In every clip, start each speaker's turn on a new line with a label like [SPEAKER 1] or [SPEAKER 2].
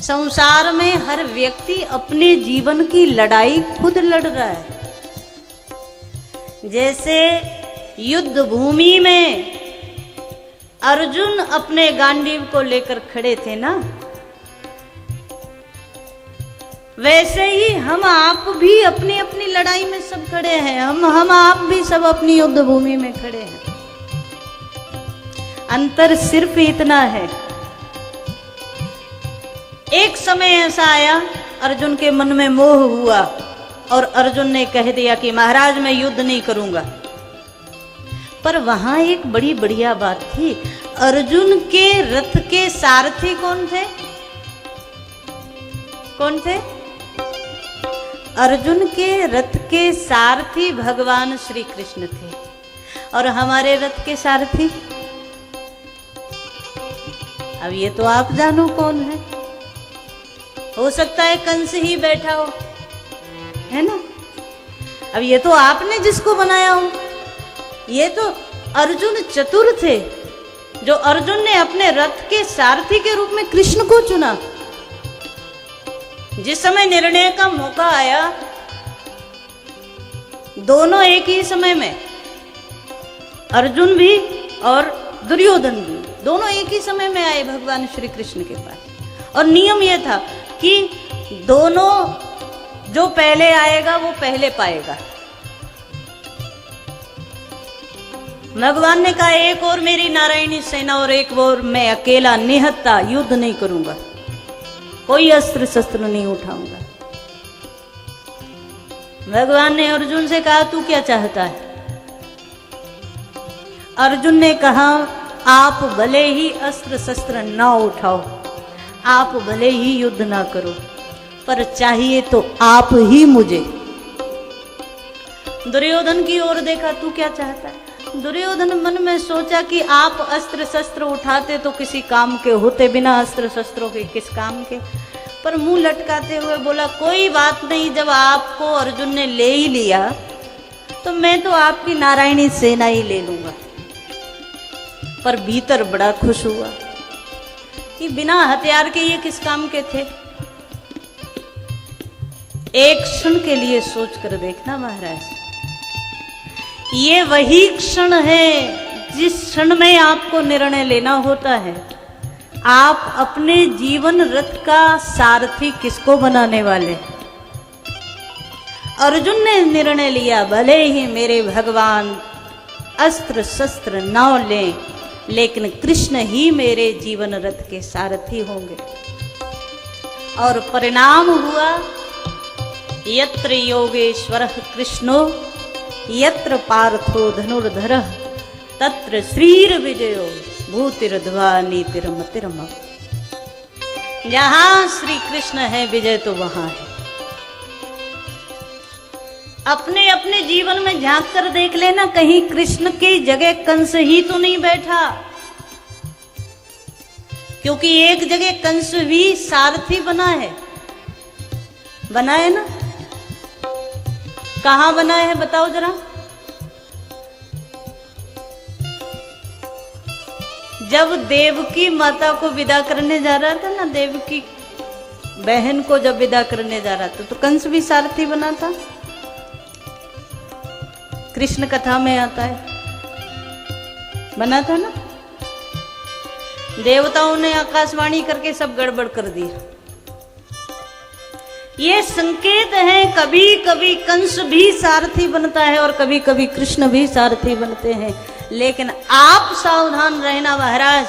[SPEAKER 1] संसार में हर व्यक्ति अपने जीवन की लड़ाई खुद लड़ रहा है। जैसे युद्ध भूमि में अर्जुन अपने गांडीव को लेकर खड़े थे ना, वैसे ही हम आप भी अपनी अपनी लड़ाई में सब खड़े हैं। हम आप भी सब अपनी युद्ध भूमि में खड़े हैं। अंतर सिर्फ इतना है, एक समय ऐसा आया अर्जुन के मन में मोह हुआ और अर्जुन ने कह दिया कि महाराज मैं युद्ध नहीं करूंगा। पर वहां एक बड़ी बढ़िया बात थी, अर्जुन के रथ के सारथी कौन थे? कौन थे? अर्जुन के रथ के सारथी भगवान श्री कृष्ण थे। और हमारे रथ के सारथी, अब ये तो आप जानो कौन है। हो सकता है कंस ही बैठा हो, है ना। अब ये तो आपने जिसको बनाया हो, ये तो अर्जुन चतुर थे जो अर्जुन ने अपने रथ के सारथी के रूप में कृष्ण को चुना। जिस समय निर्णय का मौका आया, दोनों एक ही समय में, अर्जुन भी और दुर्योधन भी, दोनों एक ही समय में आए भगवान श्री कृष्ण के पास। और नियम यह था कि दोनों, जो पहले आएगा वो पहले पाएगा। भगवान ने कहा एक और मेरी नारायणी सेना और एक और मैं अकेला निहत्ता युद्ध नहीं करूंगा, कोई अस्त्र शस्त्र नहीं उठाऊंगा। भगवान ने अर्जुन से कहा तू क्या चाहता है? अर्जुन ने कहा आप भले ही अस्त्र शस्त्र ना उठाओ, आप भले ही युद्ध ना करो, पर चाहिए तो आप ही मुझे। दुर्योधन की ओर देखा, तू क्या चाहता है? दुर्योधन मन में सोचा कि आप अस्त्र शस्त्र उठाते तो किसी काम के होते, बिना अस्त्र शस्त्रों के किस काम के। पर मुंह लटकाते हुए बोला कोई बात नहीं, जब आपको अर्जुन ने ले ही लिया तो मैं तो आपकी नारायणी सेना ही ले लूंगा। पर भीतर बड़ा खुश हुआ कि बिना हथियार के ये किस काम के थे। एक क्षण के लिए सोच कर देखना महाराज, ये वही क्षण है जिस क्षण में आपको निर्णय लेना होता है। आप अपने जीवन रथ का सारथी किसको बनाने वाले? अर्जुन ने निर्णय लिया भले ही मेरे भगवान अस्त्र शस्त्र न लें, लेकिन कृष्ण ही मेरे जीवन रथ के सारथी होंगे। और परिणाम हुआ यत्र योगेश्वरः कृष्णो यत्र पार्थो धनुर्धरः तत्र श्रीर विजयो भूतिर्ध्वा नीतिर्मतिर्मम। जहां श्री कृष्ण है विजय तो वहां है। अपने अपने जीवन में झांक कर देख लेना, कहीं कृष्ण की जगह कंस ही तो नहीं बैठा। क्योंकि एक जगह कंस भी सारथी बना है ना। कहां बना है बताओ जरा? जब देवकी माता को विदा करने जा रहा था ना, देवकी बहन को जब विदा करने जा रहा था तो कंस भी सारथी बना था। कृष्ण कथा में आता है, बना था ना। देवताओं ने आकाशवाणी करके सब गड़बड़ कर दिया। ये संकेत है, कभी कभी कंस भी सारथी बनता है और कभी कभी कृष्ण भी सारथी बनते हैं। लेकिन आप सावधान रहना महाराज,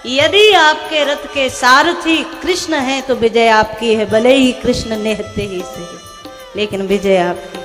[SPEAKER 1] यदि आपके रथ के सारथी कृष्ण हैं तो विजय आपकी है। भले ही कृष्ण निहत्ते ही सही, लेकिन विजय आपकी।